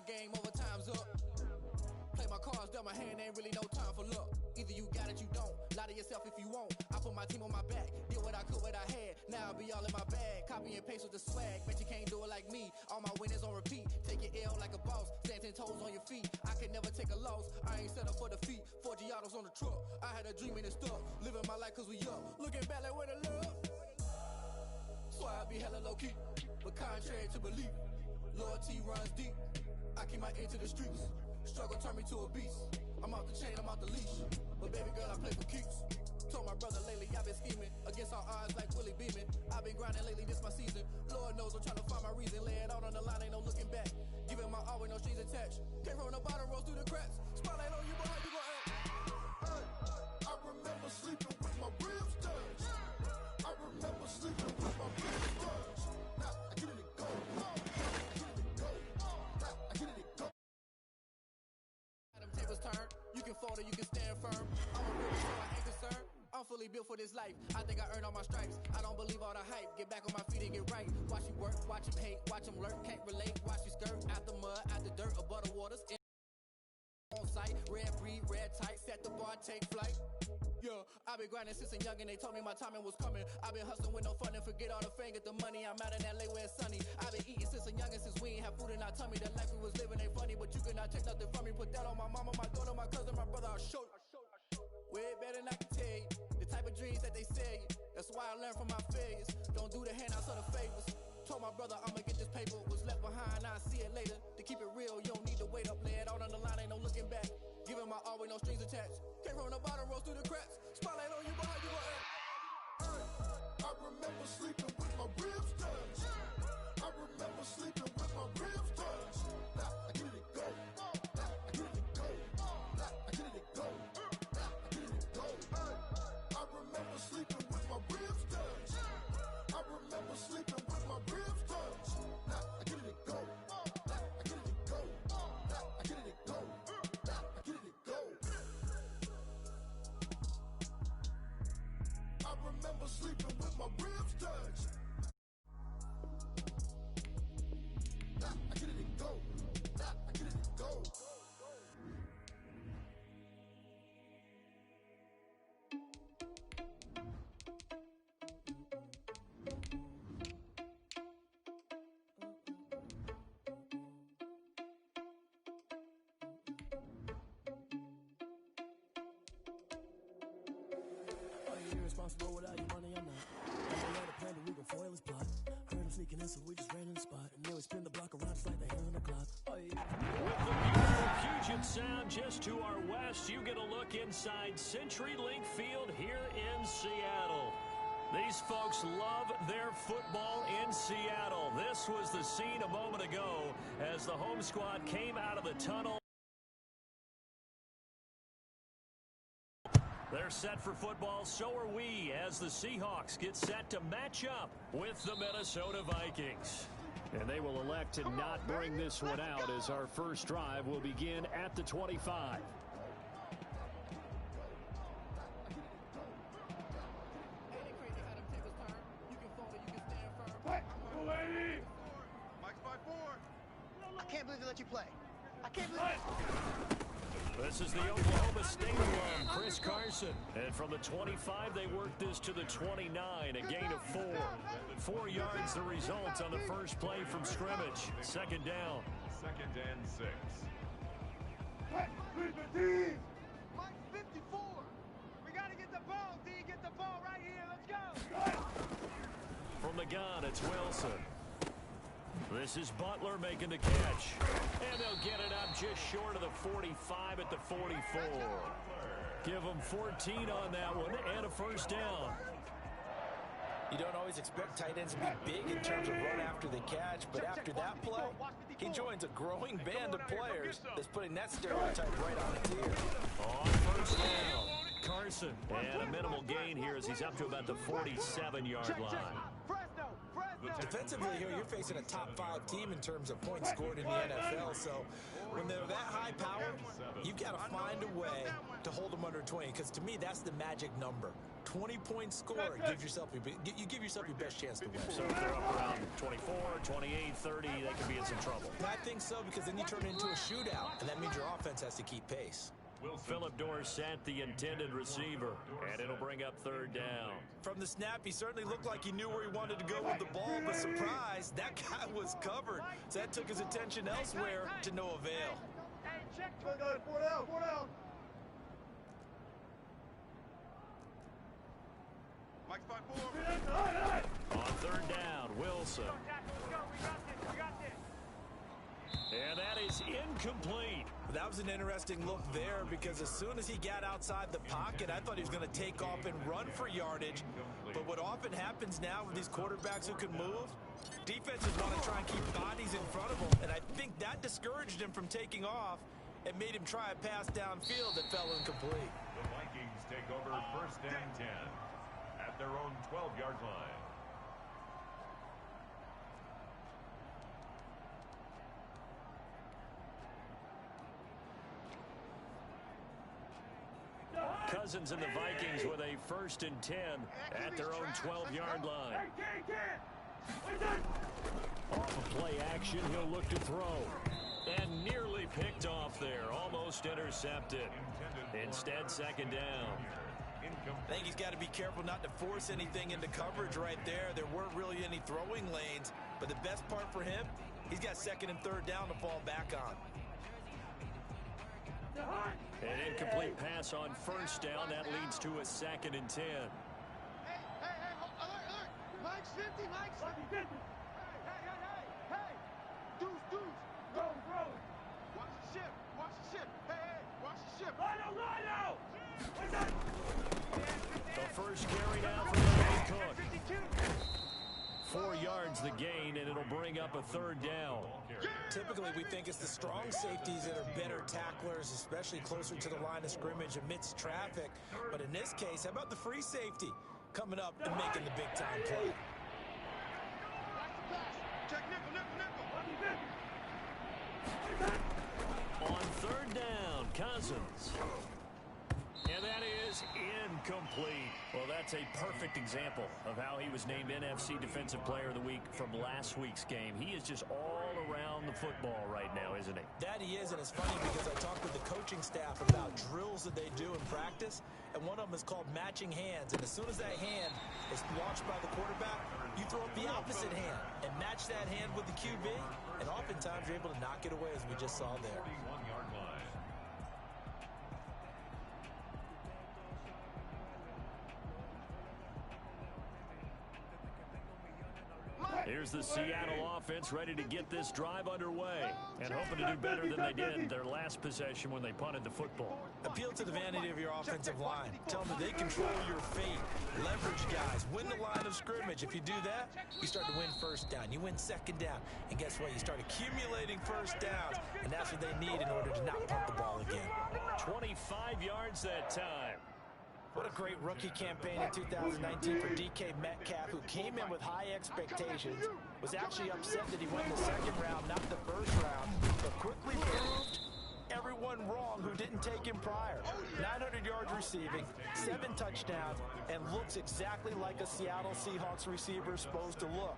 Game over, time's up. Play my cards dealt my hand, ain't really no time for luck. Either you got it, you don't. Lie to yourself if you won't. I put my team on my back, did what I could, what I had. Now I'll be all in my bag, copy and paste with the swag. Bet you can't do it like me. All my winners on repeat. Take your L like a boss, stand 10 toes on your feet. I can never take a loss, I ain't set up for defeat. 4 Giottos on the truck, I had a dream and it's stuck. Living my life cause we up, looking back like where the love. Swear I be hella low key, but contrary to belief, loyalty runs deep. I keep my ear to the streets. Struggle turned me to a beast. I'm off the chain, I'm off the leash. But baby girl, I play for keeps. Told my brother lately, I've been scheming against all odds like Willie Beeman. I've been grinding lately, this my season. Lord knows I'm trying to find my reason. Lay it out on the line, ain't no looking back. Giving my all with no strings attached. Came from the bottom, rose through the cracks. Spotlight on you, boy, how you gon' act? Hey, I remember sleeping with my ribs touched. I remember sleeping with my ribs touched. Now I get it go. You can fold or you can stand firm. I'm a real, so I ain't concerned. I'm fully built for this life. I think I earned all my stripes. I don't believe all the hype. Get back on my feet and get right. Watch you work, watch him hate, watch him lurk. Can't relate, watch you skirt. Out the mud, out the dirt, above the waters. On sight, red breed, red tight. Set the bar, take flight. Yeah, I've been grinding since a young and they told me my timing was coming. I've been hustling with no fun and forget all the fame, get the money. I'm out in LA where it's sunny. I've been eating since a young and since we ain't have food in our tummy. The life we was living ain't funny, but you cannot take nothing from me. Put that on my mama, my daughter, my cousin, my brother, I'll show you. Way better than I can tell you. The type of dreams that they sell you. That's why I learned from my failures. Don't do the handouts or the favors. Told my brother I'ma get this paper. Was left behind, I'll see it later. To keep it real, you don't need to wait up. Lay it out on the line, ain't no looking back. Giving my all with no strings attached. Came from the bottom, rose through the cracks. Spotlight on you, boy, how you gon' act? Hey, I remember sleeping with my ribs touched. I remember sleeping with my ribs touched. Now I get it go. Now I get it go. Now I get it go. Now I get it go. Hey, I remember sleeping with my ribs touched. I remember sleeping with my ribs touched. Now I get it go. Now I get it go. Now I get it go. Now I get it go. I remember sleeping with my ribs touched. Now I get it go. Now I get it go. Are you irresponsible without your money or not? I know you had a plan, but we gon' foil his plot. Heard him sneaking in, so we just ran in the spot. And now we spin the block around just like the hand on the clock. Oh, yeah. With the beautiful Puget Sound just to our west, you get a look inside CenturyLink Field here in Seattle. These folks love their football in Seattle. This was the scene a moment ago as the home squad came out of the tunnel. They're set for football, so are we, as the Seahawks get set to match up with the Minnesota Vikings. And they will elect to not bring this one out as our first drive will begin at the 25. can't believe they let you play. I can't believe it. This is the Oklahoma State alum, Chris Carson. And from the 25, they work this to the 29, a gain of 4. 4 yards the result on the first play from scrimmage. Second down. 2nd and 6. Mike 54. We got to get the ball, D. Get the ball right here. Let's go. From the gun, it's Wilson. This is Butler making the catch. And they'll get it up just short of the 45 at the 44. Give them 14 on that one and a first down. You don't always expect tight ends to be big in terms of run after the catch, but after that play, he joins a growing band of players that's putting that stereotype right on its ear. On first down, Carson. And a minimal gain here as he's up to about the 47-yard line. Defensively here, you're facing a top 5 team in terms of points scored in the NFL, so when they're that high powered, you've got to find a way to hold them under 20, because to me, that's the magic number. 20 points scored, you give yourself your best chance to win. So if they're up around 24, 28, 30, they could be in some trouble. I think so, because then you turn it into a shootout, and that means your offense has to keep pace. Phillip Dorsett, the intended receiver, and it'll bring up third down. From the snap, he certainly looked like he knew where he wanted to go with the ball, but surprise, that guy was covered. So that took his attention elsewhere to no avail. Hey, check. 4 down. Mike's 5-4. On third down, Wilson. And that is incomplete. That was an interesting look there, because as soon as he got outside the pocket, I thought he was going to take off and run for yardage. But what often happens now with these quarterbacks who can move, defenses want to try and keep bodies in front of them, and I think that discouraged him from taking off and made him try a pass downfield that fell incomplete. The Vikings take over 1st and 10 at their own 12-yard line. Cousins and the Vikings with a 1st and 10 at their own 12-yard line. Off of play action, he'll look to throw. And nearly picked off there, almost intercepted. Instead, 2nd down. I think he's got to be careful not to force anything into coverage right there. There weren't really any throwing lanes, but the best part for him, he's got 2nd and 3rd down to fall back on. An incomplete pass on 1st down. That leads to a 2nd and 10. Hey, alert. Mike's 50, Mike's 50. Hey. Deuce. Go. Watch the ship. Hey, watch the ship. Lino. The first carry now for Ray Cook. 4 yards the gain, and it'll bring up a 3rd down. Typically, we think it's the strong safeties that are better tacklers, especially closer to the line of scrimmage amidst traffic. But in this case, how about the free safety coming up and making the big-time play? Check nickel. On 3rd down, Cousins. And that is incomplete. Well, that's a perfect example of how he was named NFC Defensive Player of the Week from last week's game. He is just all around the football right now, isn't he? That he is, and it's funny because I talked with the coaching staff about drills that they do in practice, and one of them is called matching hands. And as soon as that hand is launched by the quarterback, you throw up the opposite hand and match that hand with the QB, and oftentimes you're able to knock it away, as we just saw there. 41-yard line. Here's the Seattle offense ready to get this drive underway and hoping to do better than they did their last possession when they punted the football. Appeal to the vanity of your offensive line. Tell them that they control your fate. Leverage guys. Win the line of scrimmage. If you do that, you start to win 1st down. You win 2nd down. And guess what? You start accumulating 1st downs. And that's what they need in order to not punt the ball again. 25 yards that time. What a great rookie campaign in 2019 for DK Metcalf, who came in with high expectations, was actually upset that he won the 2nd round, not the 1st round, but quickly proved everyone wrong who didn't take him prior. 900 yards receiving, 7 touchdowns, and looks exactly like a Seattle Seahawks receiver is supposed to look.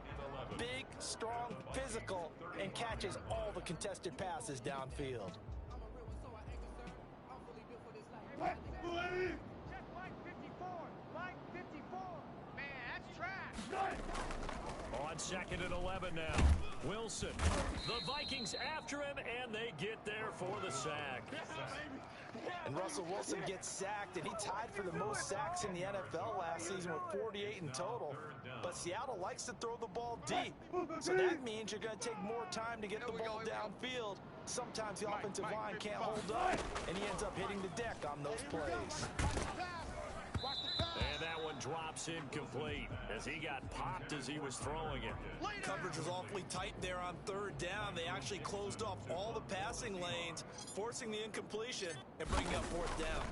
Big, strong, physical, and catches all the contested passes downfield. Check line 54. Line 54. Man, that's trash. On 2nd and 11 now. Wilson. The Vikings after him, and they get there for the sack. And Russell Wilson gets sacked, and he tied for the most sacks in the NFL last season with 48 in total. But Seattle likes to throw the ball deep. So that means you're going to take more time to get the ball downfield. Sometimes the offensive line can't hold up, and he ends up hitting the deck on those plays. And that one drops incomplete as he got popped as he was throwing it. Coverage was awfully tight there on 3rd down. They actually closed off all the passing lanes, forcing the incompletion and bringing up 4th down.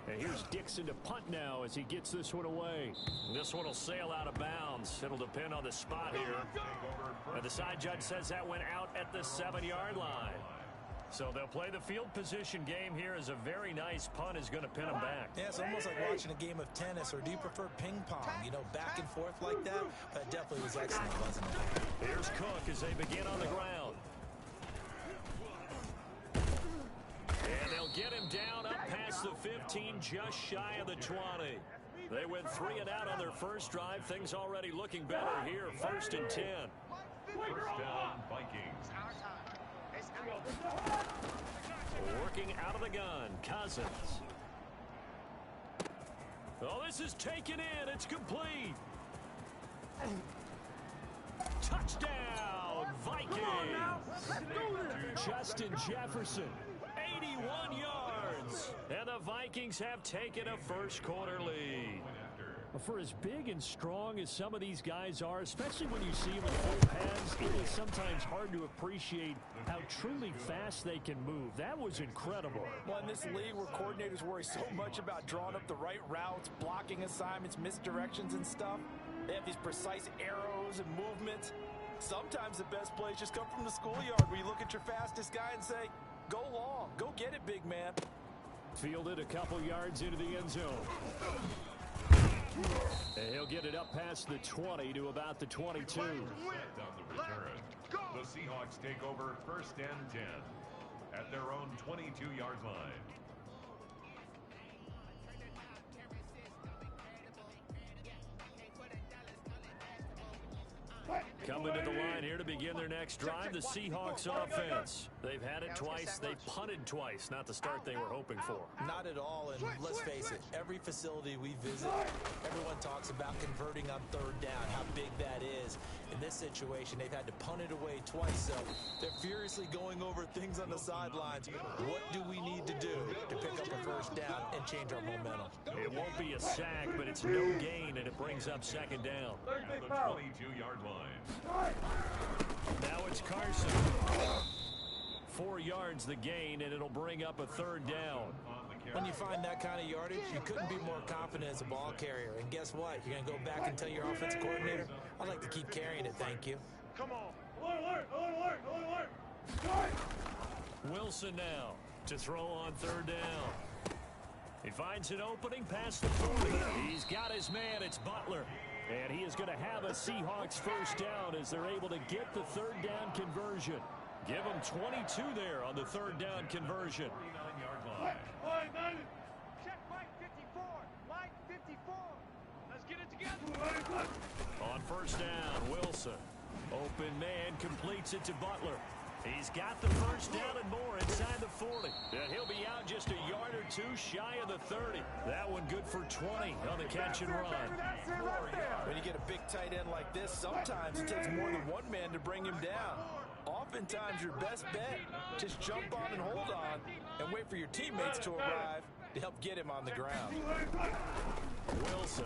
And here's Dixon to punt now as he gets this one away. This one will sail out of bounds. It'll depend on the spot here. And the side judge says that went out at the 7-yard line. So they'll play the field position game here as a very nice punt is going to pin them back. Yeah, it's almost like watching a game of tennis, or do you prefer ping pong? You know, back and forth like that? That definitely was excellent, wasn't it? Here's Cook as they begin on the ground. And they'll get him down up past the 15, just shy of the 20. They went 3 and out on their first drive. Things already looking better here. 1st and 10. First down, Vikings. Working out of the gun, Cousins. Oh, this is taken in. It's complete. Touchdown, Vikings. Justin Jefferson, 81 yards. And the Vikings have taken a first-quarter lead. For as big and strong as some of these guys are, especially when you see them in full pads, it is sometimes hard to appreciate how truly fast they can move. That was incredible. Well, in this league where coordinators worry so much about drawing up the right routes, blocking assignments, misdirections and stuff, they have these precise arrows and movements. Sometimes the best plays just come from the schoolyard where you look at your fastest guy and say, go long, go get it, big man. Fielded a couple yards into the end zone. And he'll get it up past the 20 to about the 22. On the return, the Seahawks take over 1st and 10 at their own 22-yard line. Coming to the line here to begin their next drive, the Seahawks offense. They've had it twice. They've punted twice. Not the start they were hoping for. Not at all, and let's face it, every facility we visit, everyone talks about converting on 3rd down, how big that is. In this situation, they've had to punt it away twice, so they're furiously going over things on the sidelines. What do we need to do to pick up a 1st down and change our momentum? It won't be a sack, but it's no gain, and it brings up 2nd down. At the 22-yard line. Now it's Carson. 4 yards the gain, and it'll bring up a 3rd down. When you find that kind of yardage, you couldn't be more confident as a ball carrier. And guess what? You're going to go back and tell your offensive coordinator, I'd like to keep carrying it, thank you. Come on. Alert. Wilson now to throw on 3rd down. He finds an opening past the 40. He's got his man. It's Butler. And he is going to have a Seahawks 1st down as they're able to get the 3rd down conversion. Give them 22 there on the 3rd down conversion. Check line 54. Line 54. Let's get it together. On 1st down, Wilson. Open man completes it to Butler. He's got the 1st down and more inside the 40. And he'll be out just a yard or two shy of the 30. That one good for 20 on the catch and run. When you get a big tight end like this, sometimes it takes more than one man to bring him down. Oftentimes your best bet, just jump on and hold on and wait for your teammates to arrive to help get him on the ground. Wilson.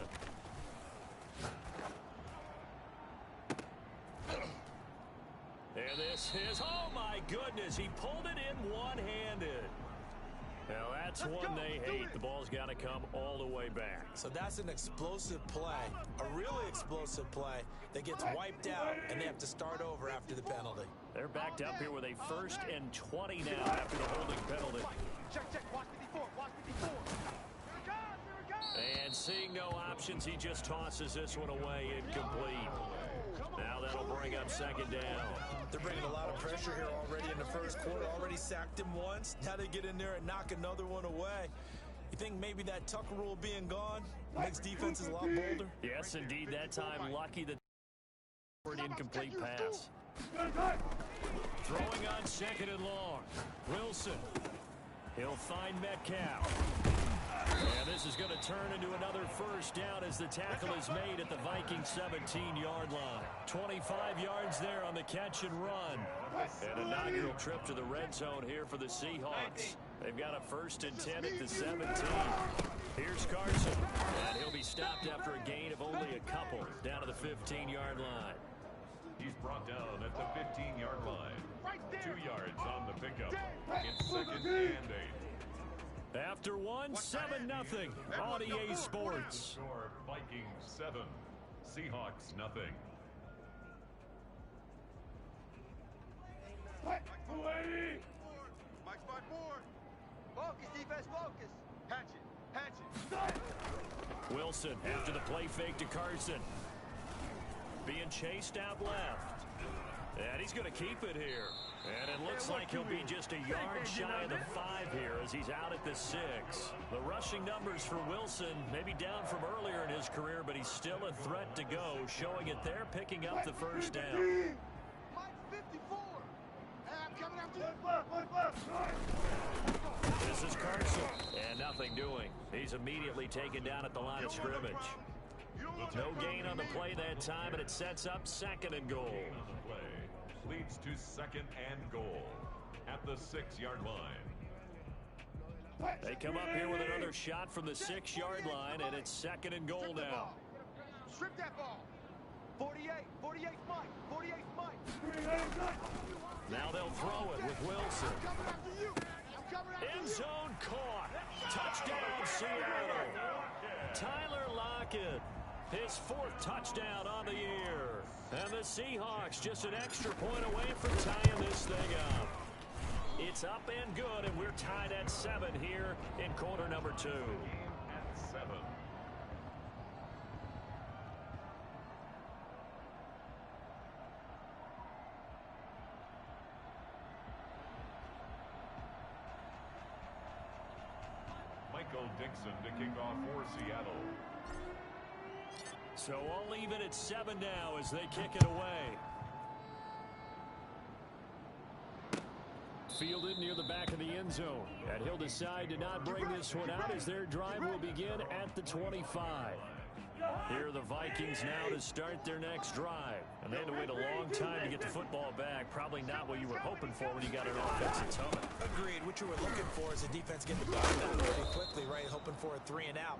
And this is, oh my goodness, he pulled it in one-handed. Now that's one they hate. The ball's got to come all the way back. So that's an explosive play, a really explosive play that gets wiped out, and they have to start over after the penalty. They're backed up here with a 1st and 20 now after the holding penalty. Check. Watch 54. Watch 54. And seeing no options, he just tosses this one away incomplete. Now that'll bring up second down. They're bringing a lot of pressure here already in the first quarter. Already sacked him once. Now they get in there and knock another one away. You think maybe that Tucker rule being gone makes defenses a lot bolder? Yes, indeed. That time, lucky that for an incomplete pass. Throwing on second and long. Wilson. He'll find Metcalf. And this is going to turn into another first down as the tackle is made at the Vikings 17-yard line. 25 yards there on the catch and run. An inaugural trip to the red zone here for the Seahawks. They've got a 1st and 10 at the 17. Here's Carson. And he'll be stopped after a gain of only a couple down to the 15-yard line. He's brought down at the 15-yard line. 2 yards on the pickup. It's 2nd and 8. After 7-0 on EA Sports. Score Vikings 7, Seahawks nothing. Mike spot forward. Focus, defense, focus. Hatch it. Wilson after the play fake to Carson. Being chased out left. And he's going to keep it here. And it looks like he'll be just a yard shy of the 5 here as he's out at the 6. The rushing numbers for Wilson may be down from earlier in his career, but he's still a threat to go, showing it there, picking up the first down. Mike 54. I'm coming after you. This is Carson. And nothing doing. He's immediately taken down at the line of scrimmage. No gain on the play that time, and it sets up 2nd and goal. Leads to 2nd and goal at the 6-yard line. They come up here with another shot from the 6-yard line, and it's 2nd and goal now. Strip that ball. 48 Mike. 48 Mike. Now they'll throw it with Wilson. Coming after you. I'm coming after you. End zone caught. Touchdown, Seattle. Tyler Lockett, his 4th touchdown on the year. And the Seahawks just an extra point away from tying this thing up. It's up and good, and we're tied at 7 here in quarter number 2. At 7. Michael Dixon to kick off for Seattle. So all even at 7 now as they kick it away. Fielded near the back of the end zone. And he'll decide to not bring this one out as their drive will begin at the 25. Here are the Vikings now to start their next drive. And they had to wait a long time to get the football back. Probably not what you were hoping for when you got an offensive tunnel. Agreed. What you were looking for is a defense get the ball back pretty quickly, right? Hoping for a 3 and out.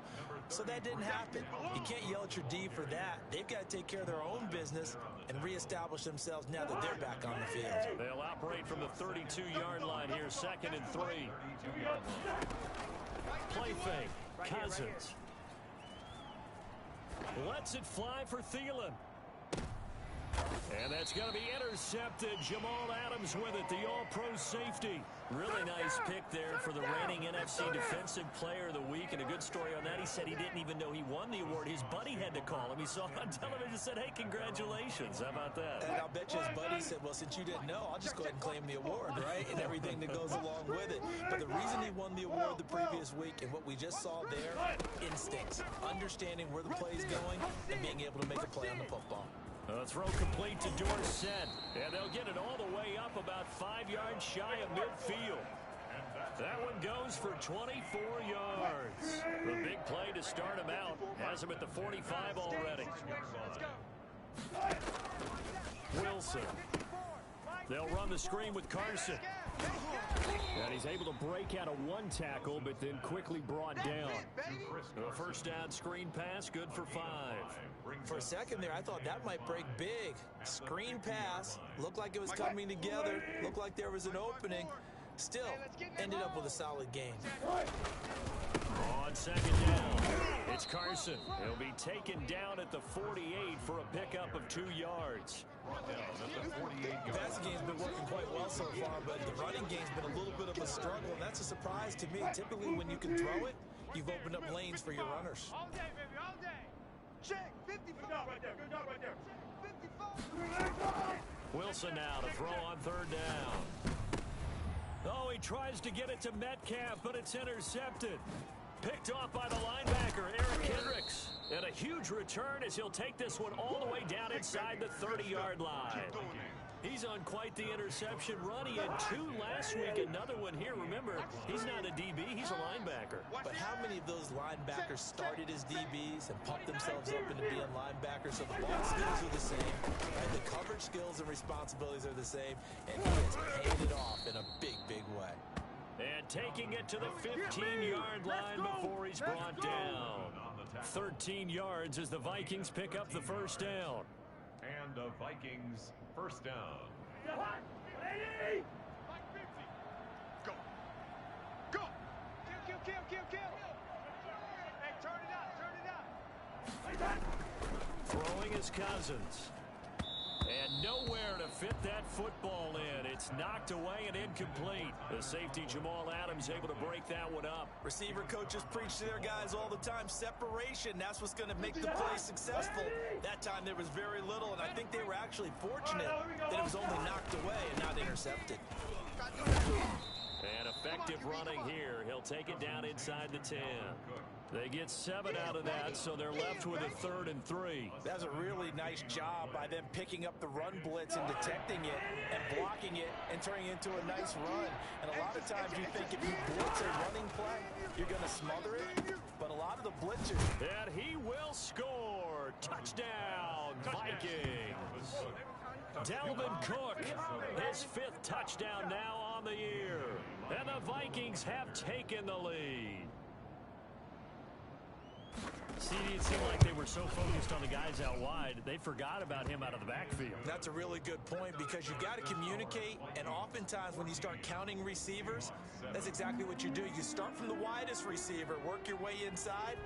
So that didn't happen. You can't yell at your D for that. They've got to take care of their own business and reestablish themselves now that they're back on the field. They'll operate from the 32-yard line here, 2nd and 3. Play fake. Cousins. Lets it fly for Thielen. And that's going to be intercepted. Jamal Adams with it, the all-pro safety. Really nice pick there for the reigning NFC Defensive Player of the Week. And a good story on that, he said he didn't even know he won the award. His buddy had to call him. He saw him on television and said, hey, congratulations. How about that? And I'll bet you his buddy said, well, since you didn't know, I'll just go ahead and claim the award, right? And everything that goes along with it. But the reason he won the award the previous week and what we just saw there, instincts. Understanding where the play is going and being able to make a play on the football. A throw complete to Dorsett. And they'll get it all the way up about 5 yards shy of midfield. That one goes for 24 yards. The big play to start him out. Has him at the 45 already. Wilson. They'll run the screen with Carson. And he's able to break out of 1 tackle, but then quickly brought down. A first down screen pass, good for 5. For a second there, I thought that might break big. Screen pass, looked like it was coming together, looked like there was an opening. Still, ended up with a solid game. On 2nd down, it's Carson. He'll be taken down at the 48 for a pickup of 2 yards. The passing game's been working quite well so far, but the running game's been a little bit of a struggle, and that's a surprise to me. Typically, when you can throw it, you've opened up lanes for your runners. All day, baby, all day. Check, 55. Good job right there. Good job right there. 55. Wilson now to throw on third down. Oh, he tries to get it to Metcalf, but it's intercepted. Picked off by the linebacker, Eric Hendricks. And a huge return as he'll take this one all the way down inside the 30-yard line. He's on quite the interception run. He had 2 last week, another one here. Remember, he's not a DB, he's a linebacker. But how many of those linebackers started as DBs and pumped themselves up into being linebackers? So the ball skills are the same, and the coverage skills and responsibilities are the same, and he has paid it off in a big, big way. And taking it to the 15-yard line before he's brought down. 13 yards as the Vikings pick up the first down. And the Vikings first down. Go. Go. Kill. Hey, turn it out. Throwing his Cousins. And nowhere to fit that football in. It's knocked away and incomplete. The safety Jamal Adams able to break that one up. Receiver coaches preach to their guys all the time. Separation, that's what's going to make the play successful. That time there was very little, and I think they were actually fortunate that it was only knocked away and not intercepted. And effective running here. He'll take it down inside the 10. They get 7 out of that, so they're left with a 3rd and 3. That's a really nice job by them picking up the run blitz and detecting it and blocking it and turning it into a nice run. And a lot of times you think if you blitz a running play, you're going to smother it. But a lot of the blitzers... And he will score. Touchdown, Vikings. Dalvin Cook, his 5th touchdown now on the year. And the Vikings have taken the lead. See, it seemed like they were so focused on the guys out wide, they forgot about him out of the backfield. That's a really good point because you got to communicate, and oftentimes when you start counting receivers, that's exactly what you do. You start from the widest receiver, work your way inside.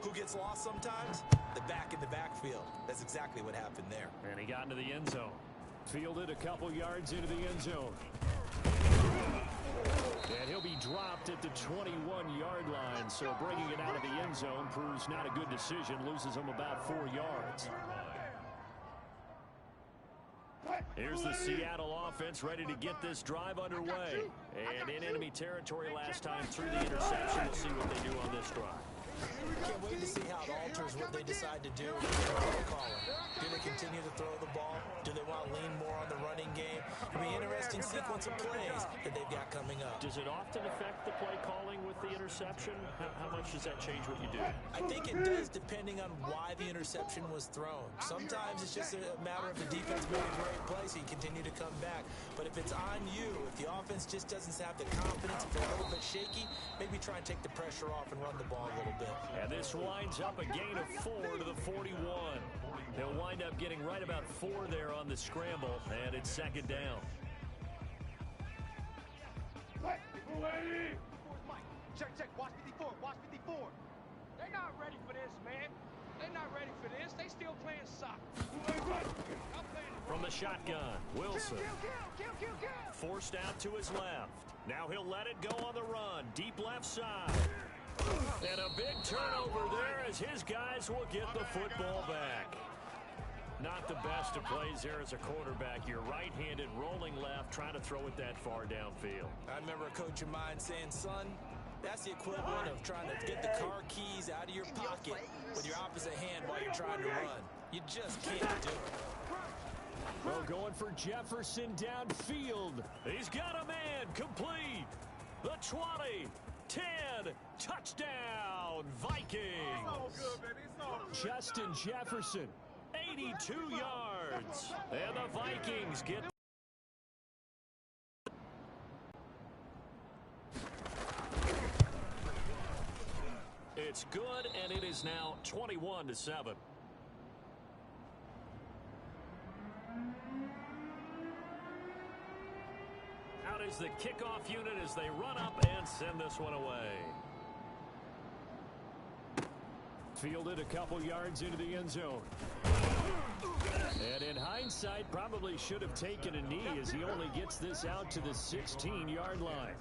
Who gets lost sometimes? The back in the backfield. That's exactly what happened there. And he got into the end zone. Fielded a couple yards into the end zone. And he'll be dropped at the 21-yard line, so bringing it out of the end zone proves not a good decision. Loses him about 4 yards. Here's the Seattle offense ready to get this drive underway. And in enemy territory last time through the interception. We'll see what they do on this drive. Can't wait to see how it alters what they decide to do with their play calling. Do they continue to throw the ball? Do they want to lean more on the running game? It'll be an interesting sequence of plays that they've got coming up. Does it often affect the play calling with the interception? How much does that change what you do? I think it does depending on why the interception was thrown. Sometimes it's just a matter of the defense made a great play, so you continue to come back. But if it's on you, if the offense just doesn't have the confidence, if they're a little bit shaky, maybe try and take the pressure off and run the ball a little bit. And this winds up a gain of 4 to the 41. They'll wind up getting right about 4 there on the scramble, and it's 2nd down. Check. Watch 54. They're not ready for this, man. They're not ready for this. They still playing soccer. From the shotgun, Wilson. Kill. Forced out to his left. Now he'll let it go on the run. Deep left side. And a big turnover there as his guys will get the football back. Not the best of plays there as a quarterback. You're right-handed, rolling left, trying to throw it that far downfield. I remember a coach of mine saying, son, that's the equivalent of trying to get the car keys out of your pocket with your opposite hand while you're trying to run. You just can't do it. Well, going for Jefferson downfield. He's got a man complete. The 20, 10, touchdown, Vikings. Justin Jefferson, 82 yards. And the Vikings get... It's good, and it is now 21-7. Out is the kickoff unit as they run up and send this one away. Fielded a couple yards into the end zone. And in hindsight, probably should have taken a knee as he only gets this out to the 16-yard line.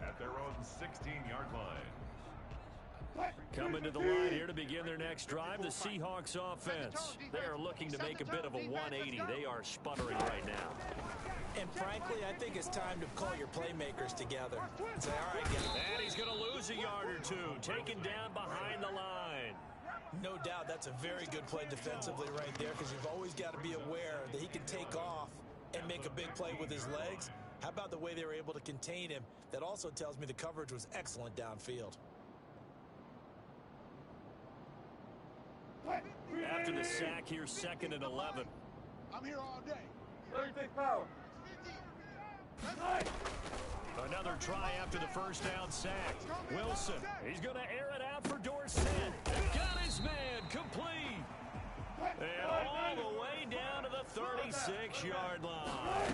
At their own 16-yard line. Coming to the line here to begin their next drive, the Seahawks offense. They are looking to make a bit of a 180. They are sputtering right now. And frankly, I think it's time to call your playmakers together and say, all right, guys. And he's going to lose a yard or two, taken down behind the line. No doubt that's a very good play defensively right there, because you've always got to be aware that he can take off and make a big play with his legs. How about the way they were able to contain him? That also tells me the coverage was excellent downfield. After the sack, here's 2nd and 11. I'm here all day. 36 power. Another try after the first down sack. Wilson, he's going to air it out for Dorsett. Got his man complete. And all the way down to the 36-yard line.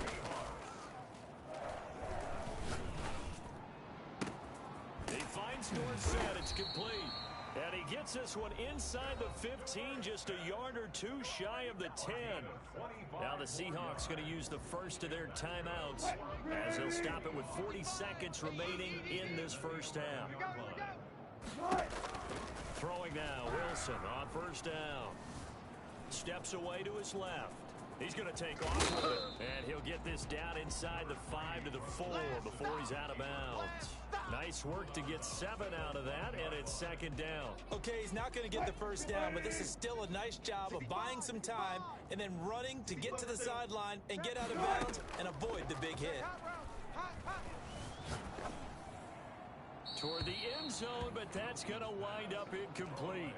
He finds Dorsett. It's complete. And he gets this one inside the 15, just a yard or two shy of the 10. Now the Seahawks going to use the first of their timeouts as they'll stop it with 40 seconds remaining in this first half. Throwing now, Wilson on first down. Steps away to his left. He's going to take off with it. And he'll get this down inside the 5 to the 4 before he's out of bounds. Nice work to get 7 out of that, and it's 2nd down. Okay, he's not going to get the first down, but this is still a nice job of buying some time and then running to get to the sideline and get out of bounds and avoid the big hit. Toward the end zone, but that's going to wind up incomplete.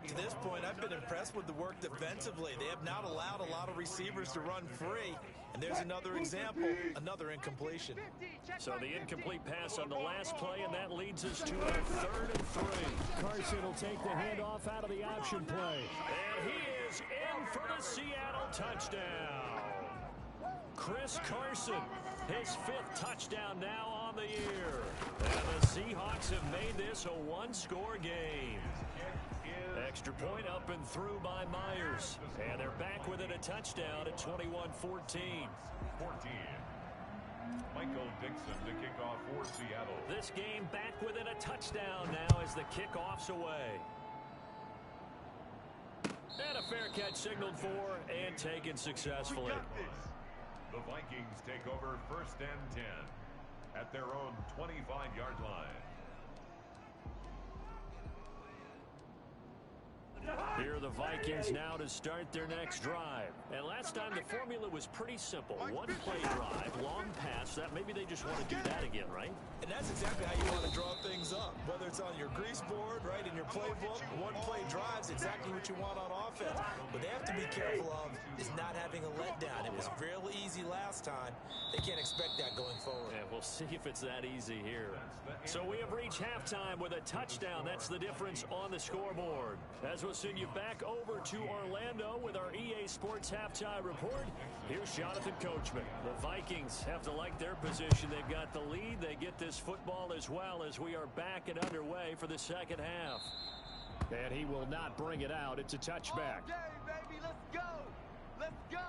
To this point, I've been impressed with the work defensively. They have not allowed a lot of receivers to run free. And there's another example, another incompletion. So the incomplete pass on the last play, and that leads us to a 3rd and 3. Carson will take the handoff out of the option play. And he is in for the Seattle touchdown. Chris Carson, his 5th touchdown now on the year. And the Seahawks have made this a one-score game. Extra point up and through by Myers. And they're back within a touchdown at 21-14. 14. Michael Dixon to kick off for Seattle. This game back within a touchdown now as the kickoff's away. And a fair catch signaled for and taken successfully. The Vikings take over 1st and 10 at their own 25-yard line. Here are the Vikings now to start their next drive. And last time the formula was pretty simple. One play drive, long pass. That maybe they just want to do that again, right? And that's exactly how you want to draw things up. Whether it's on your grease board, right, in your playbook, one play drive's exactly what you want on offense. What they have to be careful of is not having a letdown. It was fairly easy last time. They can't expect that going forward. Yeah, we'll see if it's that easy here. So we have reached halftime with a touchdown. That's the difference on the scoreboard. As we'll send you back over to Orlando with our EA Sports Halftime Report. Here's Jonathan Coachman. The Vikings have to like their position. They've got the lead. They get this football as well as we are back and underway for the second half. And he will not bring it out. It's a touchback. Okay, baby, let's go. Let's go.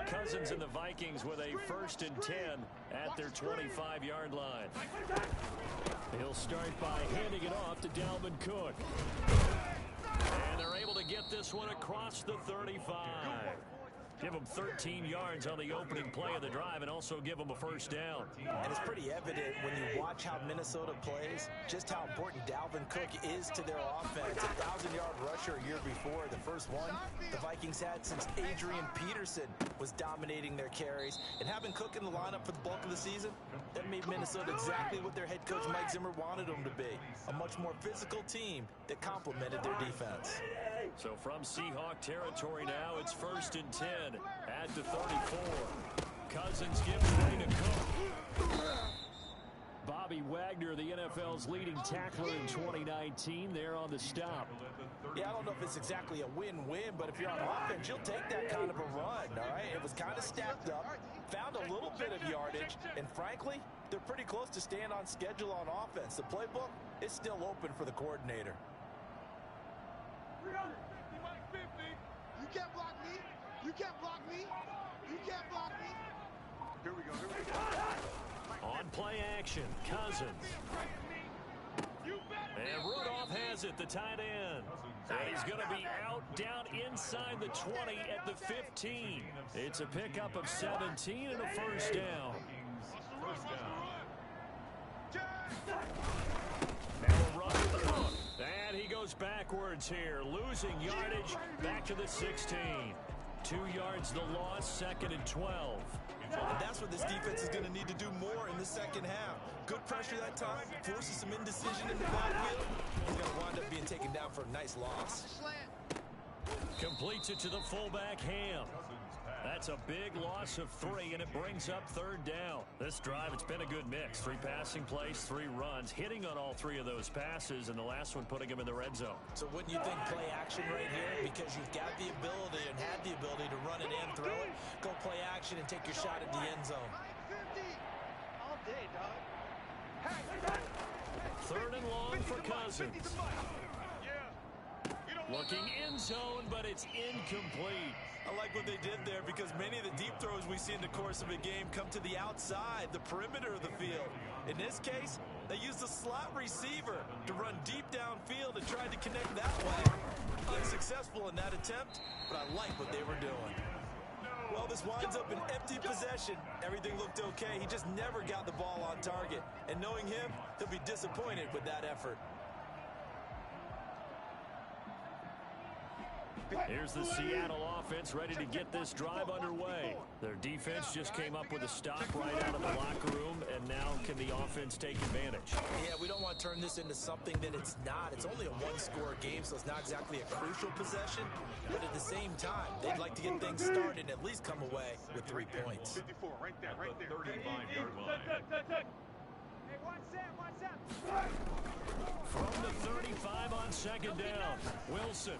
Cousins and the Vikings with a 1st and 10 at their 25-yard line. He'll start by handing it off to Dalvin Cook. And they're able to get this one across the 35. Give them 13 yards on the opening play of the drive and also give them a first down. And it's pretty evident when you watch how Minnesota plays, just how important Dalvin Cook is to their offense. A 1,000-yard rusher a year before, the first one the Vikings had since Adrian Peterson was dominating their carries. And having Cook in the lineup for the bulk of the season, that made Minnesota exactly what their head coach Mike Zimmer wanted them to be. A much more physical team that complemented their defense. So from Seahawk territory now, it's 1st and 10 at the 34. Cousins gives way to Cook. Bobby Wagner, the NFL's leading tackler in 2019, there on the stop. Yeah, I don't know if it's exactly a win-win, but if you're on offense, you'll take that kind of a run, all right? It was kind of stacked up, found a little bit of yardage, and frankly, they're pretty close to staying on schedule on offense. The playbook is still open for the coordinator. 350, Mike 50. You can't block me. You can't block me. You can't block me. Here we go. On play action, Cousins. And Rudolph has it, the tight end. And he's going to be out down inside the 20 at the 15. It's a pickup of 17 and a first down. Now a run with the hook. And he goes backwards here, losing yardage back to the 16. 2 yards the loss, 2nd and 12. And that's what this defense is going to need to do more in the second half. Good pressure that time, forces some indecision in the backfield. He's going to wind up being taken down for a nice loss. Completes it to the fullback, Ham. That's a big loss of 3, and it brings up 3rd down. This drive, it's been a good mix. 3 passing plays, 3 runs, hitting on all 3 of those passes, and the last one putting him in the red zone. So wouldn't you think play action right here? Because you've got the ability and had the ability to run it and throw it. Go play action and take your shot at the end zone. All day, dog. 3rd and long for Cousins. Looking end zone, but it's incomplete. I like what they did there because many of the deep throws we see in the course of a game come to the outside, the perimeter of the field. In this case, they used a slot receiver to run deep downfield and tried to connect that way. Unsuccessful in that attempt, but I like what they were doing. Well, this winds up an empty possession. Everything looked okay. He just never got the ball on target. And knowing him, he'll be disappointed with that effort. Here's the Seattle offense ready to get this drive underway. Their defense just came up with a stop right out of the locker room, and now can the offense take advantage? Yeah, we don't want to turn this into something that it's not. It's only a 1-score game, so it's not exactly a crucial possession. But at the same time, they'd like to get things started and at least come away with 3 points. 54, right there, right there. 35-yard line. Hey, one set. From the 35 on 2nd down, Wilson.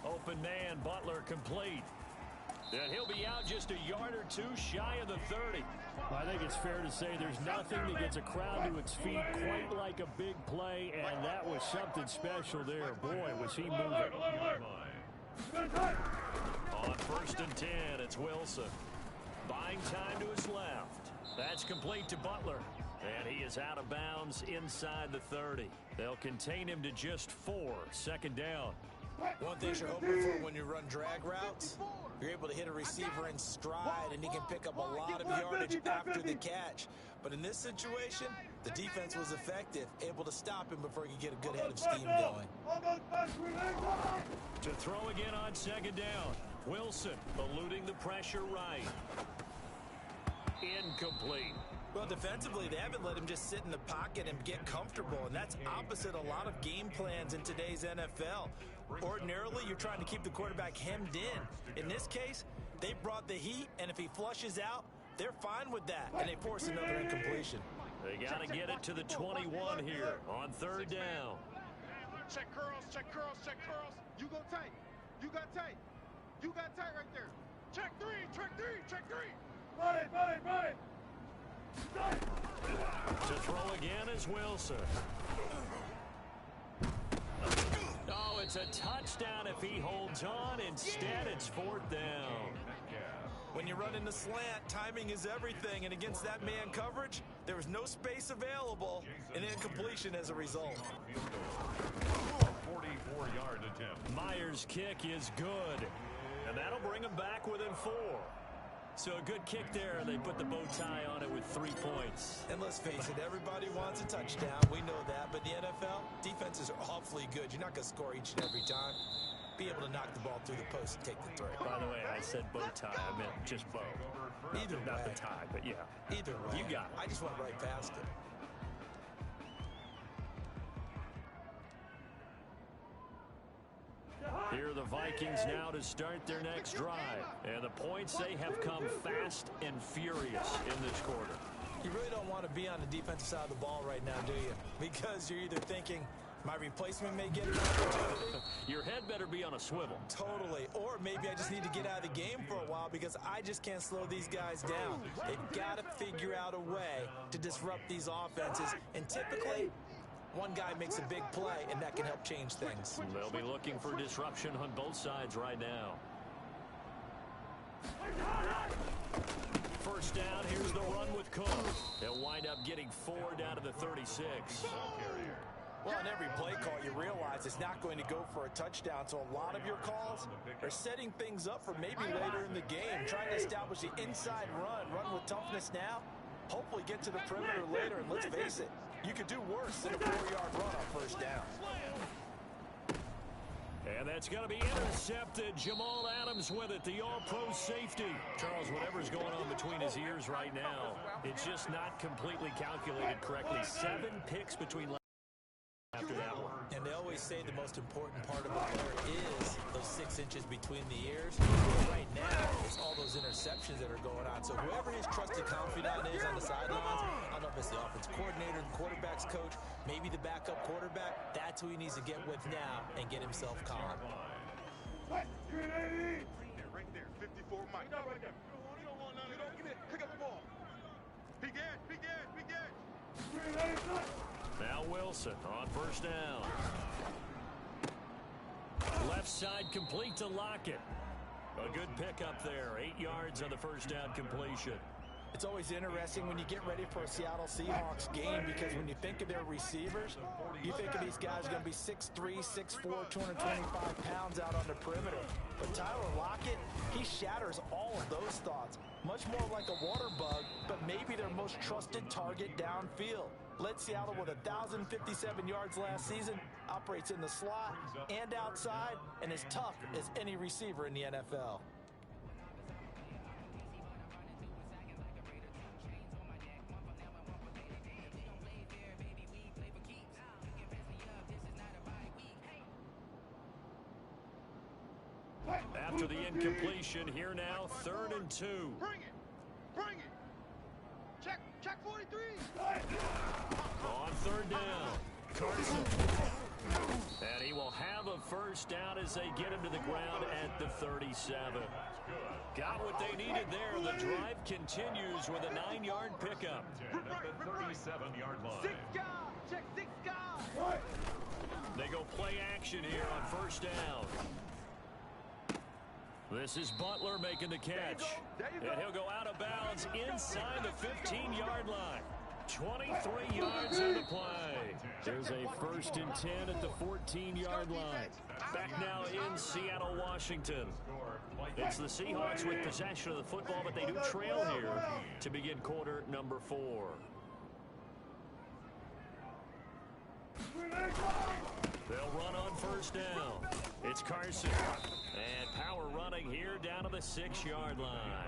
Open man, Butler complete. And he'll be out just a yard or 2 shy of the 30. I think it's fair to say there's nothing that gets a crowd to its feet quite like a big play, and that was something special there. Boy, was he moving. On 1st and 10, it's Wilson. Buying time to his left. That's complete to Butler. And he is out of bounds inside the 30. They'll contain him to just 4, 2nd down. One thing you're hoping for when you run drag routes, you're able to hit a receiver in stride, and he can pick up a lot of yardage after the catch. But in this situation, the defense was effective, able to stop him before he could get a good head of steam going. To throw again on 2nd down. Wilson eluding the pressure right. Incomplete. Well, defensively, they haven't let him just sit in the pocket and get comfortable, and that's opposite a lot of game plans in today's NFL. Ordinarily, you're trying to keep the quarterback hemmed in. In this case, they brought the heat, and if he flushes out, they're fine with that, and they force another incompletion. They got to get it to the 21 here on 3rd down. Check curls. You go tight. You got tight. You got tight right there. Check 3. Run it. To throw again is Wilson. Oh, it's a touchdown if he holds on. Instead, it's 4th down. When you run in the slant, timing is everything, and against that man coverage, there was no space available, and incompletion as a result. 44-yard attempt. Myers' kick is good, and that'll bring him back within 4. So a good kick there. They put the bow tie on it with 3 points. And let's face it, everybody wants a touchdown. We know that. But in the NFL, defenses are awfully good. You're not going to score each and every time. Be able to knock the ball through the post and take the throw. By the way, I said bow tie. I meant just bow. Either Not way. the tie, but yeah. Either way. You got it. I just went right past it. Here are the Vikings now to start their next drive. And the points, they have come fast and furious in this quarter. You really don't want to be on the defensive side of the ball right now, do you? Because you're either thinking, my replacement may get an opportunity. Your head better be on a swivel. Totally. Or maybe I just need to get out of the game for a while because I just can't slow these guys down. They've got to figure out a way to disrupt these offenses. And typically, one guy makes a big play, and that can help change things. They'll be looking for disruption on both sides right now. first down. Here's the run with Cook. He'll wind up getting 4 down to the 36. Well, on every play call, you realize it's not going to go for a touchdown, so a lot of your calls are setting things up for maybe later in the game, trying to establish the inside run with toughness now, hopefully get to the perimeter later, and let's face it, you could do worse than a 4-yard run on first down. And that's going to be intercepted. Jamal Adams with it, the all-pro safety. Charles, whatever's going on between his ears right now, it's just not completely calculated correctly. 7 picks between after that one. And they always say the most important part of a player is those 6 inches between the ears. Right now, it's all those interceptions that are going on. So whoever his trusted confidant is on the sidelines, I don't know if it's the offense coordinator, the quarterback's coach, maybe the backup quarterback, that's who he needs to get with now and get himself calm. Right there, 54 Mike. Right there. You don't want none of that. Give me it. Pick up the ball. Big edge, big edge, big edge. Now Wilson on first down. Left side complete to Lockett. A good pickup there. 8 yards on the first down completion. It's always interesting when you get ready for a Seattle Seahawks game because when you think of their receivers, you think of these guys are going to be 6'3", 6'4", 225 pounds out on the perimeter. But Tyler Lockett, he shatters all of those thoughts. Much more like a water bug, but maybe their most trusted target downfield. Led Seattle with 1,057 yards last season, operates in the slot and outside, and as tough as any receiver in the NFL. After the incompletion, here now, 3rd and 2. Bring it. Bring it. Check 43. On 3rd down, Carson. And he will have a first down as they get him to the ground at the 37. Got what they needed there. The drive continues with a 9-yard pickup. At the 37-yard line. 6 guys. Check 6 guys. They go play action here on first down. This is Butler making the catch. And he'll go out of bounds inside the 15-yard line. 23 yards on the play. There's a 1st and 10 at the 14-yard line. Back now in Seattle, Washington. It's the Seahawks with possession of the football, but they do trail here to begin quarter number 4. They'll run on first down. It's Carson. And power running here down to the 6-yard line.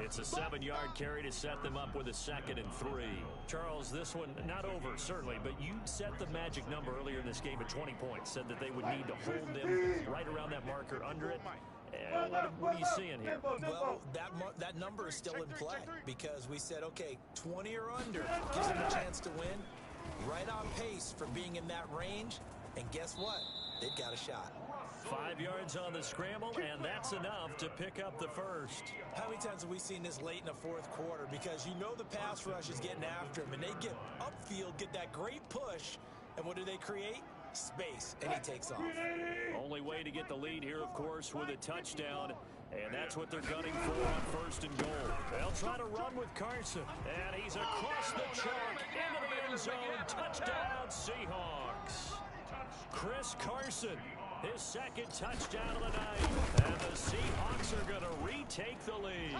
It's a 7-yard carry to set them up with a 2nd and 3. Charles, this one not over, certainly, but you set the magic number earlier in this game at 20 points. Said that they would need to hold them right around that marker under it. What are you seeing here? Well, that number is still in play because we said, okay, 20 or under gives them a chance to win. Right on pace for being in that range. And guess what? They've got a shot. 5 yards on the scramble, and that's enough to pick up the first. How many times have we seen this late in the 4th quarter? Because you know the pass rush is getting after him, and they get upfield, get that great push, and what do they create? Space, and he takes off. Only way to get the lead here, of course, with a touchdown, and that's what they're gunning for on 1st and goal. They'll try to run with Carson, and he's across the chalk into the end zone. Touchdown, Seahawks. Chris Carson, his 2nd touchdown of the night, and the Seahawks are going to retake the lead.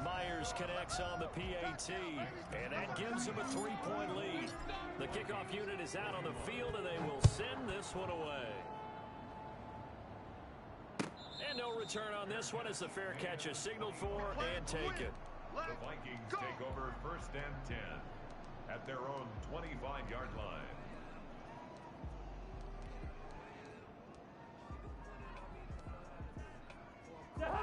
Myers connects on the PAT, and that gives him a 3-point lead. The kickoff unit is out on the field, and they will send this one away. And no return on this one as the fair catch is signaled for and taken. The Vikings take over 1st and 10 at their own 25-yard line.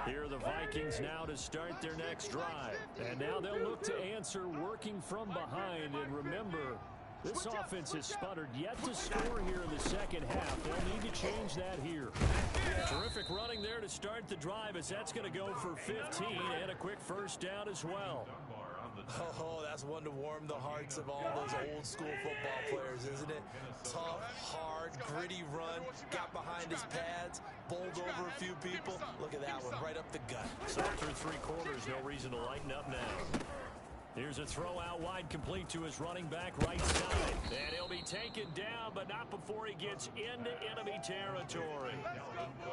Here are the Vikings now to start their next drive. And now they'll look to answer working from behind. And remember, this offense has sputtered yet to score here in the 2nd half. They'll need to change that here. Terrific running there to start the drive as that's going to go for 15 and a quick first down as well. Oh, that's one to warm the hearts of all those old school football players, isn't it? Tough, hard, gritty run, got behind his pads, bowled over a few people. Look at that one, right up the gut. So through 3 quarters, no reason to lighten up now. Here's a throw out wide, complete to his running back right side. And he'll be taken down, but not before he gets into enemy territory.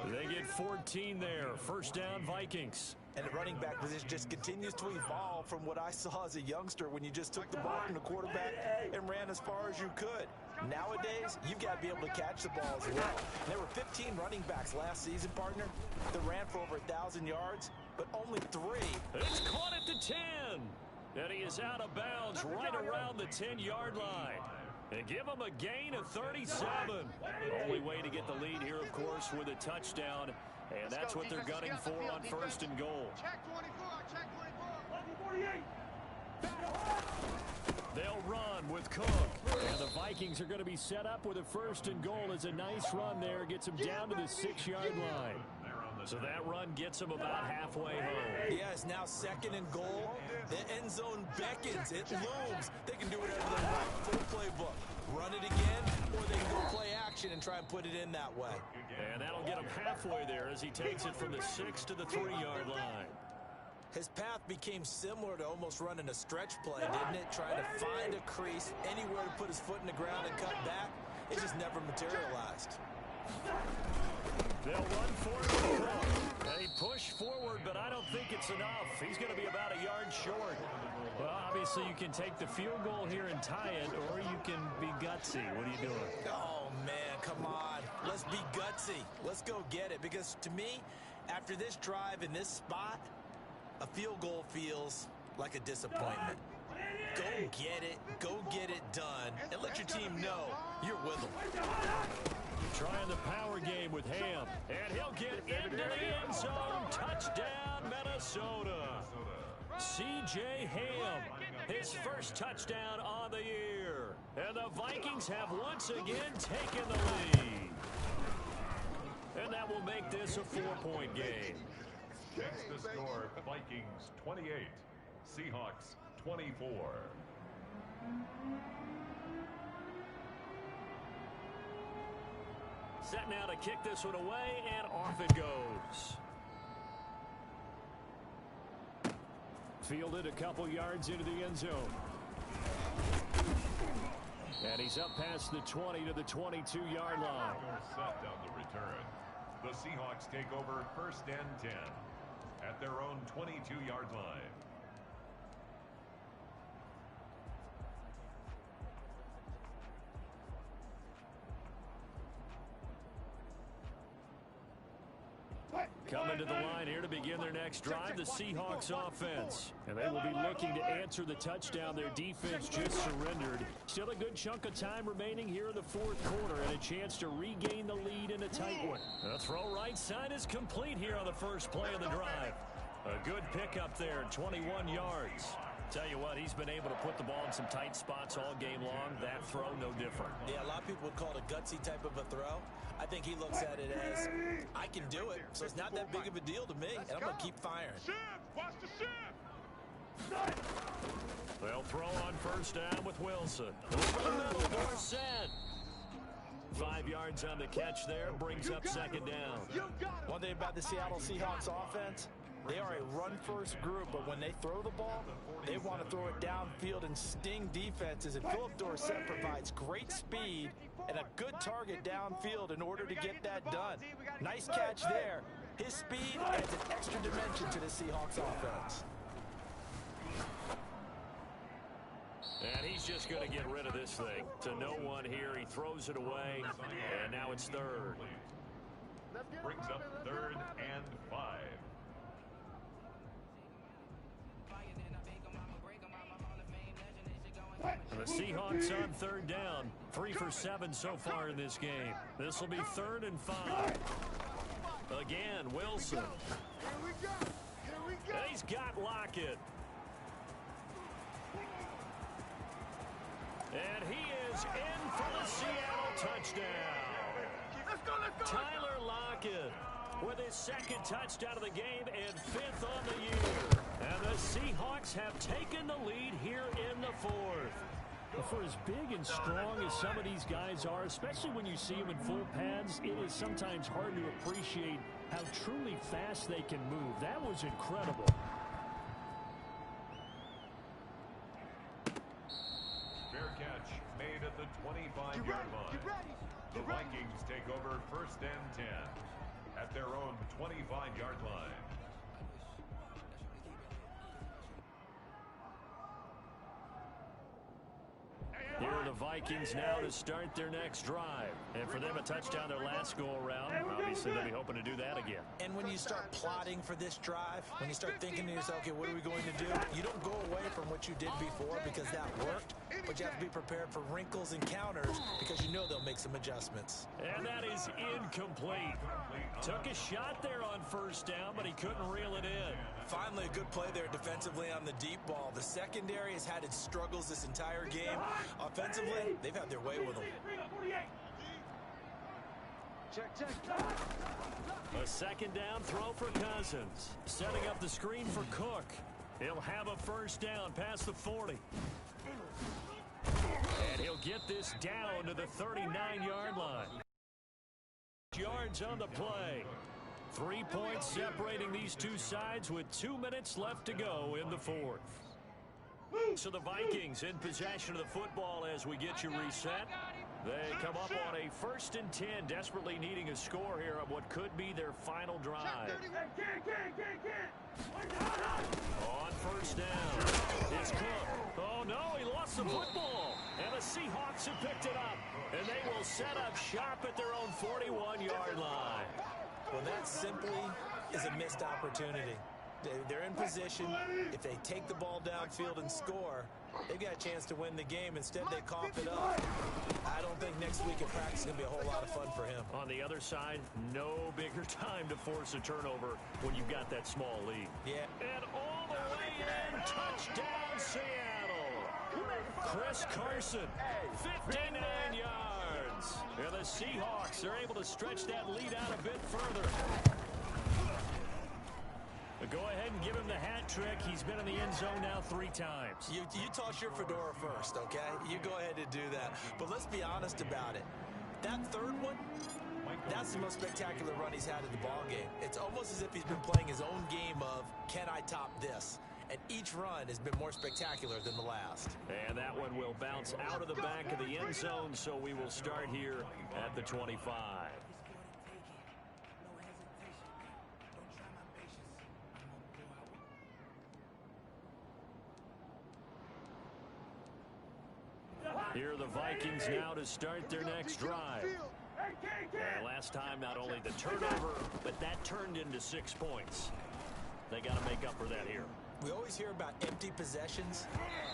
They get 14 there. First down, Vikings. And the running back position just continues to evolve from what I saw as a youngster when you just took the ball from the quarterback and ran as far as you could. Nowadays, you've got to be able to catch the ball as well. There were 15 running backs last season, partner, that ran for over 1,000 yards, but only 3. It's caught at the 10. And he is out of bounds right around the 10-yard line. And give him a gain of 37. Only way to get the lead here, of course, with a touchdown. And that's what they're gunning for on first and goal. Check 24, check 24. They'll run with Cook. And the Vikings are going to be set up with a first and goal. As a nice run there gets them down to the 6-yard line. So that run gets them about halfway home. Yes, now second and goal. The end zone beckons. It looms. They can do whatever they want. Full playbook. Run it again, or they can go play action and try and put it in that way. And that'll get him halfway there as he takes it from the 6 to the 3-yard line. His path became similar to almost running a stretch play, didn't it? Trying to find a crease, anywhere to put his foot in the ground and cut back. It just never materialized. They'll run for it. They push forward, but I don't think it's enough. He's going to be about a yard short. Well, obviously you can take the field goal here and tie it, or you can be gutsy. What are you doing? Oh, man, come on. Let's be gutsy. Let's go get it. Because to me, after this drive in this spot, a field goal feels like a disappointment. Go get it. Go get it done. And let your team know you're with them. Trying the power game with Ham. And he'll get into the end zone. Touchdown, Minnesota. C.J. Ham, his first touchdown on the year. And the Vikings have once again taken the lead. And that will make this a 4-point game. Next the score, Vikings 28, Seahawks 24. Set now to kick this one away, and off it goes. Fielded a couple yards into the end zone. And he's up past the 20 to the 22-yard line. Set on the return. The Seahawks take over first and 10 at their own 22-yard line. Coming to the line here to begin their next drive, the Seahawks offense. And they will be looking to answer the touchdown their defense just surrendered. Still a good chunk of time remaining here in the fourth quarter and a chance to regain the lead in a tight one. The throw right side is complete here on the first play of the drive. A good pickup there, 21 yards. Tell you what, he's been able to put the ball in some tight spots all game long. That throw, no different. Yeah, a lot of people would call it a gutsy type of a throw. I think he looks at it as, I can do it, so it's not that big of a deal to me, and I'm going to keep firing. Watch the shift. They'll throw on first down with Wilson. Set. 5 yards on the catch there, brings up second down. One thing about the Seattle Seahawks offense, they are a run-first group, but when they throw the ball, they want to throw it downfield and sting defenses. And Philip Dorsett provides great speed and a good target downfield in order to get that done. Nice catch there. His speed adds an extra dimension to the Seahawks offense. And he's just going to get rid of this thing. To no one here, he throws it away, and now it's third. Brings up third and 5. The Seahawks on third down. 3 for 7 so far in this game. This will be third and 5. Again, Wilson. Here we go. Here we go. And he's got Lockett. And he is in for the Seattle touchdown. Let's go, let's go. Tyler Lockett with his second touchdown of the game and 5th on the year. And the Seahawks Vikings have taken the lead here in the fourth. For as big and strong as some of these guys are, especially when you see them in full pads, it is sometimes hard to appreciate how truly fast they can move. That was incredible. Fair catch made at the 25-yard line. The Vikings take over first and 10 at their own 25-yard line. Here are the Vikings now to start their next drive. And for them, a touchdown their last go-around. Obviously, they'll be hoping to do that again. And when you start plotting for this drive, when you start thinking to yourself, okay, what are we going to do? You don't go away from what you did before because that worked, but you have to be prepared for wrinkles and counters because you know they'll make some adjustments. And that is incomplete. Took a shot there on first down, but he couldn't reel it in. Finally, a good play there defensively on the deep ball. The secondary has had its struggles this entire game. Offensively, they've had their way with them. A second down throw for Cousins. Setting up the screen for Cook. He'll have a first down past the 40. And he'll get this down to the 39-yard line. Yards on the play. 3 points separating these two sides with 2 minutes left to go in the fourth. So the Vikings in possession of the football as we get you reset. They come up on a 1st and 10, desperately needing a score here on what could be their final drive. On first down, it's Cook. Oh no, he lost the football. And the Seahawks have picked it up. And they will set up shop at their own 41-yard line. Well, that simply is a missed opportunity. They're in position. If they take the ball downfield and score, they've got a chance to win the game. Instead, they cough it up. I don't think next week at practice is going to be a whole lot of fun for him. On the other side, no bigger time to force a turnover when you've got that small lead. Yeah. And all the way in, touchdown Seattle. Chris Carson, 59 yards. And the Seahawks are able to stretch that lead out a bit further. Go ahead and give him the hat trick. He's been in the end zone now 3 times. You toss your fedora first, okay? You go ahead and do that. But let's be honest about it. That third one, that's the most spectacular run he's had in the ballgame. It's almost as if he's been playing his own game of, can I top this? And each run has been more spectacular than the last. And that one will bounce out of the back of the end zone, so we will start here at the 25. Here are the Vikings now to start their next drive. And last time, not only the turnover, but that turned into 6 points. They got to make up for that here. We always hear about empty possessions,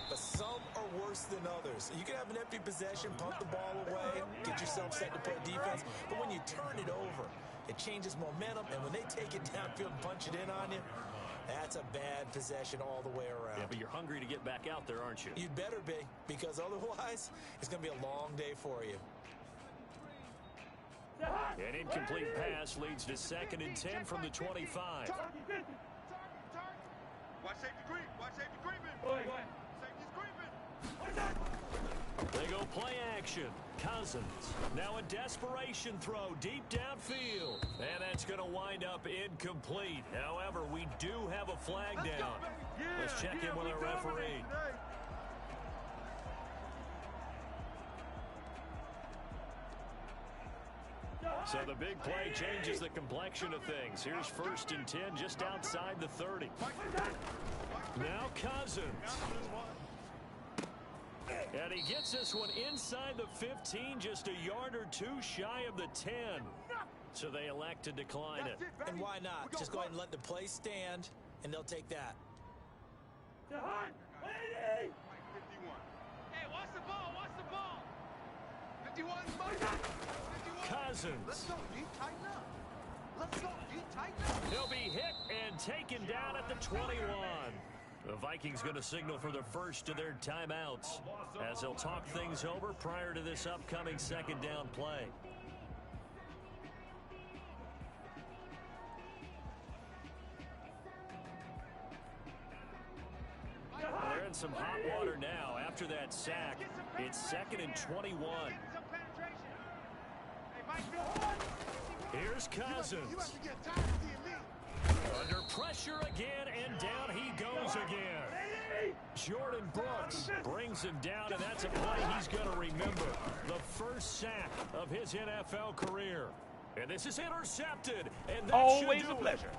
but some are worse than others. You can have an empty possession, pump the ball away, get yourself set to play defense, but when you turn it over, it changes momentum, and when they take it downfield and punch it in on you, that's a bad possession all the way around. Yeah, but you're hungry to get back out there, aren't you? You'd better be, because otherwise, it's going to be a long day for you. An incomplete pass leads to 2nd and 10 from the 25. Watch safety creep. Watch safety creeping. Safety's creeping. They go play action. Cousins. Now a desperation throw deep downfield. And that's going to wind up incomplete. However, we do have a flag down. Let's check in with our referee. So the big play changes the complexion of things. Here's 1st and 10 just outside the 30. Now Cousins. And he gets this one inside the 15, just a yard or 2 shy of the 10. So they elect to decline it. And why not? Just go ahead and let the play stand, and they'll take that. 51. Hey, watch the ball. Watch the ball. 51. 51. Cousins. Let's go, G. Tighten up. Let's go, G. Tighten up. He'll be hit and taken down at the 21. The Vikings going to signal for the first of their timeouts as they'll talk things over prior to this upcoming 2nd down play. some hot water now after that sack. It's 2nd and 21. Here's Cousins. Under pressure again, and down he goes again. Jordan Brooks brings him down, and that's a play he's going to remember. The first sack of his NFL career. And this is intercepted, and that always should do a pleasure.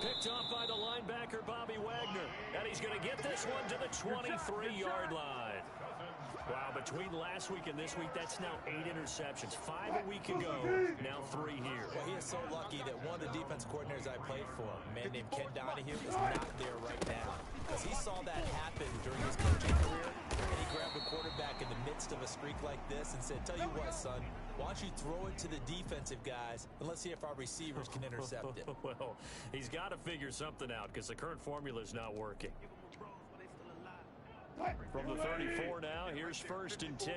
Picked off by the linebacker, Bobby Wagner. And he's going to get this one to the 23-yard line. Wow, between last week and this week, that's now 8 interceptions. 5 a week ago, now 3 here. Well, he is so lucky that one of the defense coordinators I played for, a man named Ken Donahue, is not there right now. Because he saw that happen during his coaching career, and he grabbed the quarterback in the midst of a streak like this and said, tell you what, son, why don't you throw it to the defensive guys, and let's see if our receivers can intercept it. Well, he's got to figure something out because the current formula is not working. From the 34 now, here's 1st and 10.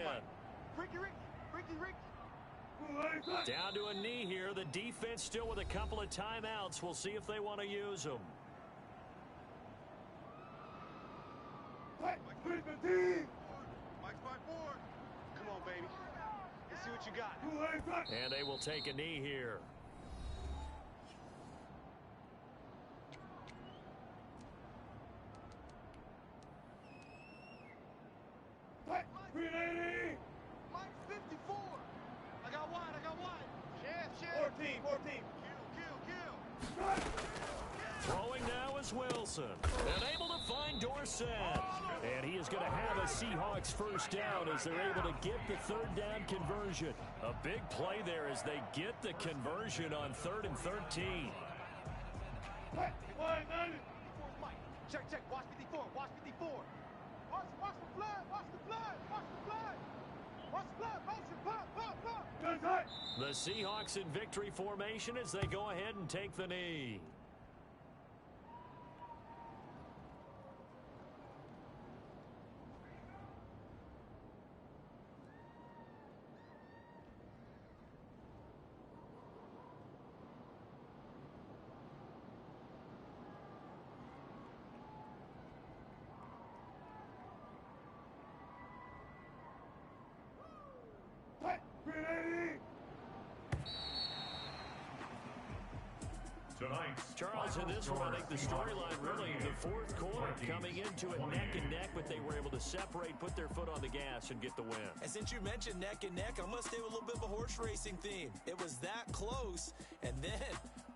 Down to a knee here. The defense still with a couple of timeouts. We'll see if they want to use them. Mike's 5-4. Come on, baby. Let's see what you got. And they will take a knee here. Mike's 54. I got wide. Chef. 14. Kill. Throwing now is Wilson. And able to find Dorsett. And he is going to have a Seahawks first down as they're able to get the 3rd down conversion. A big play there as they get the conversion on 3rd and 13. Check. Watch 54. Watch the blood. Motion. Pop. The Seahawks in victory formation as they go ahead and take the knee. Charles, in this one, I think the storyline really the 4th quarter coming into it neck and neck, but they were able to separate, put their foot on the gas, and get the win. And since you mentioned neck and neck, I'm going to stay with a little bit of a horse racing theme. It was that close, and then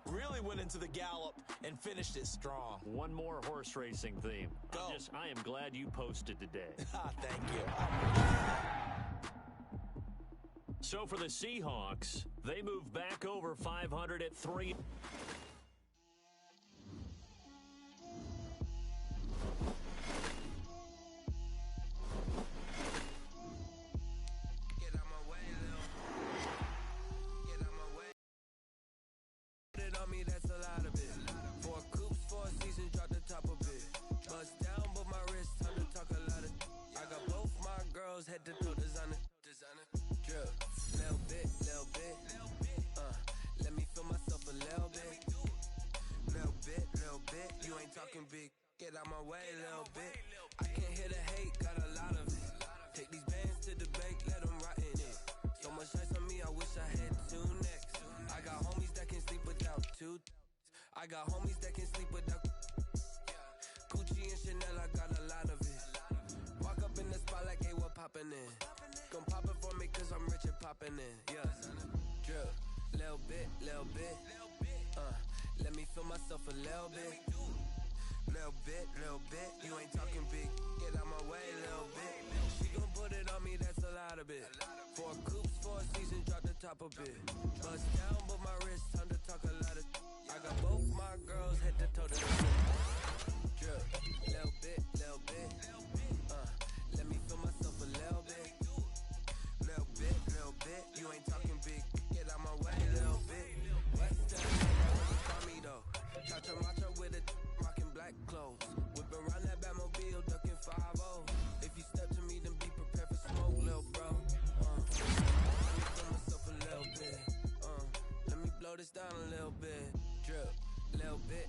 really went into the gallop and finished it strong. One more horse racing theme. Go. I am glad you posted today. Thank you. So for the Seahawks, they move back over 500 at 3. Head to toe designer drip, little bit, let me feel myself a little bit, you ain't talking big, get out my way, little bit, I can't hear the hate, got a lot of it, take these bands to the bank, let them rot in it, so much ice on me, I wish I had 2 necks, I got homies that can sleep without 2, I got homies that can sleep without, Gucci and Chanel, I got a lot of it, walk up in the spot like, hey, what poppin' in? Gon' pop it for me cause I'm rich and poppin' in. Yeah, drip, little bit, let me feel myself a little bit, you ain't talking big, get out my way, little bit, she gon' put it on me, that's a lot of it, 4 coops, 4 seasons, drop the top a bit, bust down, but my wrist, time to talk a lot of, I got both my girls, head to toe to the drip, little bit, let me feel myself a little bit, you ain't talking big, get out my way, little bit, West End, call me though, Chacha Macha with a rockin' black clothes, whip around that Batmobile, ducking 5-0, if you step to me, then be prepared for smoke, little bro, let me feel myself a little bit, let me blow this down a little bit, drip, little bit,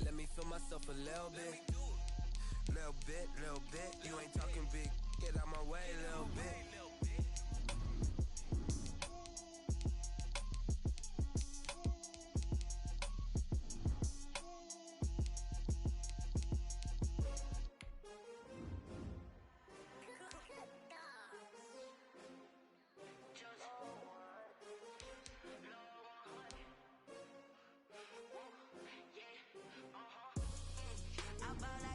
let me feel myself a little bit, Little bit, you ain't talking big. Get out my way, little bit. I ball